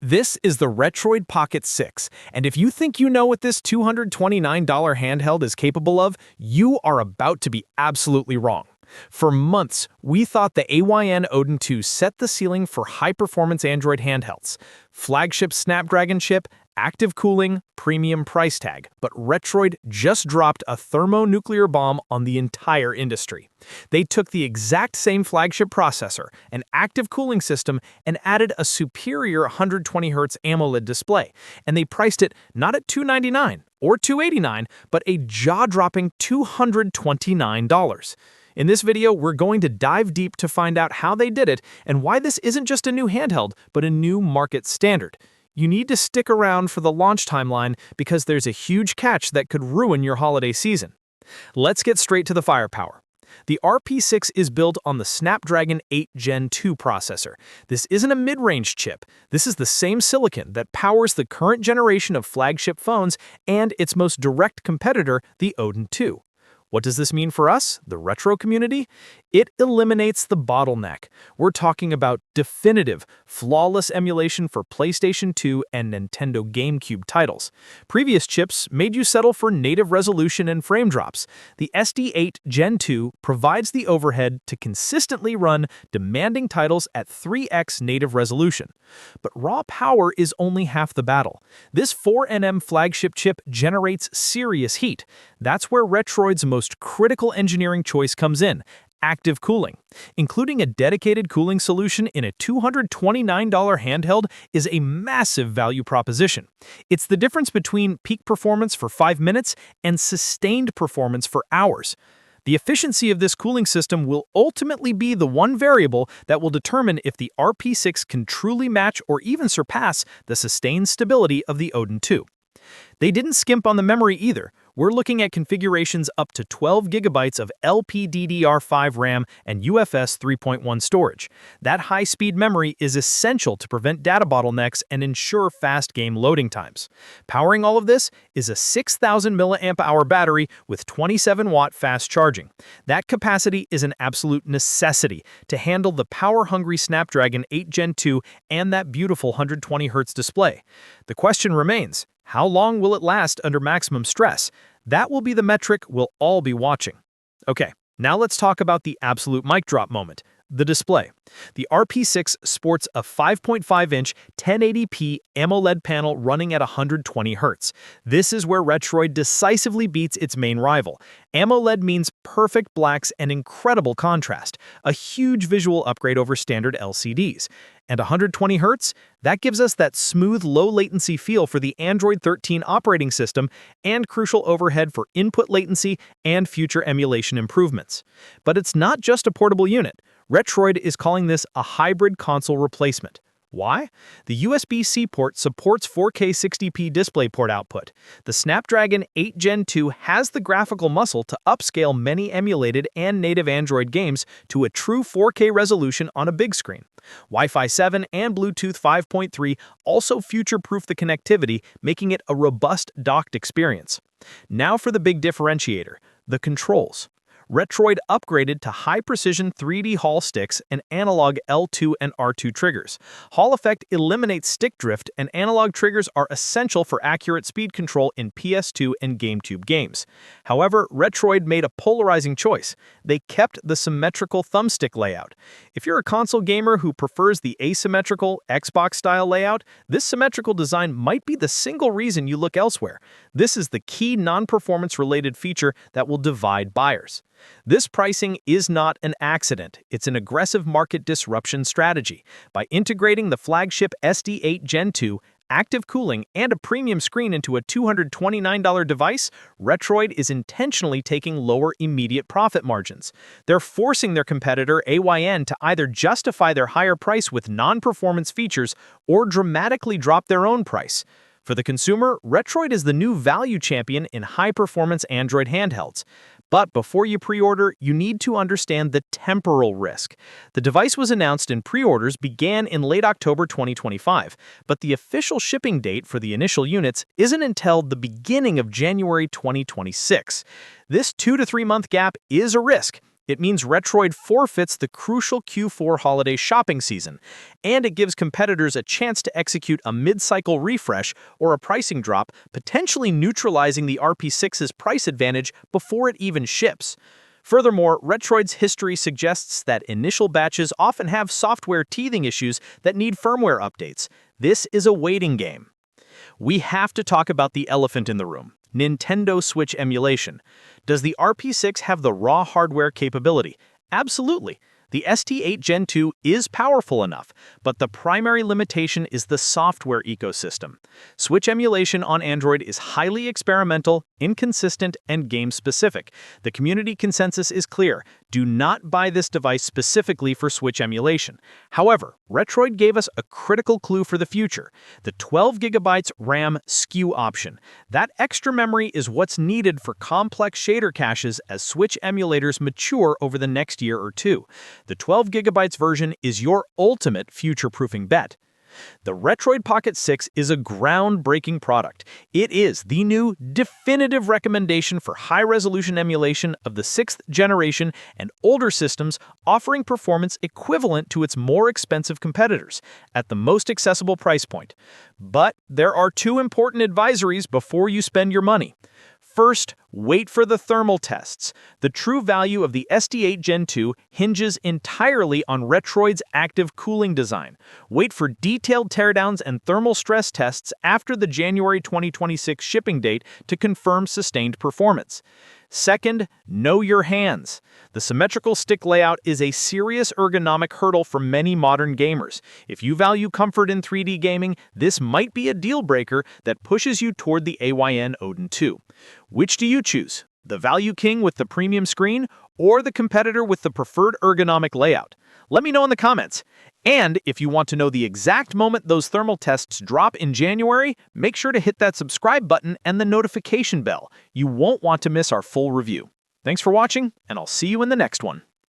This is the Retroid Pocket 6, and if you think you know what this $229 handheld is capable of, you are about to be absolutely wrong. For months, we thought the AYN Odin 2 set the ceiling for high-performance Android handhelds. Flagship Snapdragon chip, active cooling, premium price tag, but Retroid just dropped a thermonuclear bomb on the entire industry. They took the exact same flagship processor, an active cooling system, and added a superior 120Hz AMOLED display, and they priced it not at $299 or $289, but a jaw-dropping $229. In this video, we're going to dive deep to find out how they did it and why this isn't just a new handheld, but a new market standard. You need to stick around for the launch timeline because there's a huge catch that could ruin your holiday season. Let's get straight to the firepower. The RP6 is built on the Snapdragon 8 Gen 2 processor. This isn't a mid-range chip. This is the same silicon that powers the current generation of flagship phones and its most direct competitor, the Odin 2. What does this mean for us, the retro community? It eliminates the bottleneck. We're talking about definitive, flawless emulation for PlayStation 2 and Nintendo GameCube titles. Previous chips made you settle for native resolution and frame drops. The SD8 Gen 2 provides the overhead to consistently run demanding titles at 3x native resolution. But raw power is only half the battle. This 4nm flagship chip generates serious heat. That's where Retroid's most critical engineering choice comes in: active cooling. Including a dedicated cooling solution in a $229 handheld is a massive value proposition. It's the difference between peak performance for 5 minutes and sustained performance for hours. The efficiency of this cooling system will ultimately be the one variable that will determine if the RP6 can truly match or even surpass the sustained stability of the Odin 2. They didn't skimp on the memory either. We're looking at configurations up to 12 GB of LPDDR5 RAM and UFS 3.1 storage. That high-speed memory is essential to prevent data bottlenecks and ensure fast game loading times. Powering all of this is a 6,000 mAh battery with 27-watt fast charging. That capacity is an absolute necessity to handle the power-hungry Snapdragon 8 Gen 2 and that beautiful 120Hz display. The question remains: how long will it last under maximum stress? That will be the metric we'll all be watching. Okay, now let's talk about the absolute mic drop moment: the display. The RP6 sports a 5.5-inch 1080p AMOLED panel running at 120 Hz. This is where Retroid decisively beats its main rival. AMOLED means perfect blacks and incredible contrast, a huge visual upgrade over standard LCDs. And 120 Hz? That gives us that smooth, low-latency feel for the Android 13 operating system and crucial overhead for input latency and future emulation improvements. But it's not just a portable unit. Retroid is calling this a hybrid console replacement. Why? The USB-C port supports 4K 60p DisplayPort output. The Snapdragon 8 Gen 2 has the graphical muscle to upscale many emulated and native Android games to a true 4K resolution on a big screen. Wi-Fi 7 and Bluetooth 5.3 also future-proof the connectivity, making it a robust docked experience. Now for the big differentiator: the controls. Retroid upgraded to high-precision 3D Hall sticks and analog L2 and R2 triggers. Hall effect eliminates stick drift, and analog triggers are essential for accurate speed control in PS2 and GameCube games. However, Retroid made a polarizing choice. They kept the symmetrical thumbstick layout. If you're a console gamer who prefers the asymmetrical Xbox-style layout, this symmetrical design might be the single reason you look elsewhere. This is the key non-performance-related feature that will divide buyers. This pricing is not an accident. It's an aggressive market disruption strategy. By integrating the flagship SD8 Gen 2, active cooling, and a premium screen into a $229 device, Retroid is intentionally taking lower immediate profit margins. They're forcing their competitor, AYN, to either justify their higher price with non-performance features or dramatically drop their own price. For the consumer, Retroid is the new value champion in high-performance Android handhelds. But before you pre-order, you need to understand the temporal risk. The device was announced and pre-orders began in late October 2025, but the official shipping date for the initial units isn't until the beginning of January 2026. This 2 to 3 month gap is a risk. It means Retroid forfeits the crucial Q4 holiday shopping season, and it gives competitors a chance to execute a mid-cycle refresh or a pricing drop, potentially neutralizing the RP6's price advantage before it even ships. Furthermore, Retroid's history suggests that initial batches often have software teething issues that need firmware updates. This is a waiting game. We have to talk about the elephant in the room: Nintendo Switch emulation. Does the RP6 have the raw hardware capability? Absolutely. The ST8 Gen 2 is powerful enough, but the primary limitation is the software ecosystem. Switch emulation on Android is highly experimental, inconsistent, and game-specific. The community consensus is clear: do not buy this device specifically for Switch emulation. However, Retroid gave us a critical clue for the future: the 12GB RAM SKU option. That extra memory is what's needed for complex shader caches as Switch emulators mature over the next year or two. The 12GB version is your ultimate future-proofing bet. The Retroid Pocket 6 is a groundbreaking product. It is the new definitive recommendation for high-resolution emulation of the 6th generation and older systems, offering performance equivalent to its more expensive competitors at the most accessible price point. But there are two important advisories before you spend your money. First, wait for the thermal tests. The true value of the ST8 Gen 2 hinges entirely on Retroid's active cooling design. Wait for detailed teardowns and thermal stress tests after the January 2026 shipping date to confirm sustained performance. Second, know your hands. The symmetrical stick layout is a serious ergonomic hurdle for many modern gamers. If you value comfort in 3D gaming, this might be a deal breaker that pushes you toward the AYN Odin 2. Which do you choose? The value king with the premium screen, or the competitor with the preferred ergonomic layout? Let me know in the comments. And if you want to know the exact moment those thermal tests drop in January, make sure to hit that subscribe button and the notification bell. You won't want to miss our full review. Thanks for watching, and I'll see you in the next one.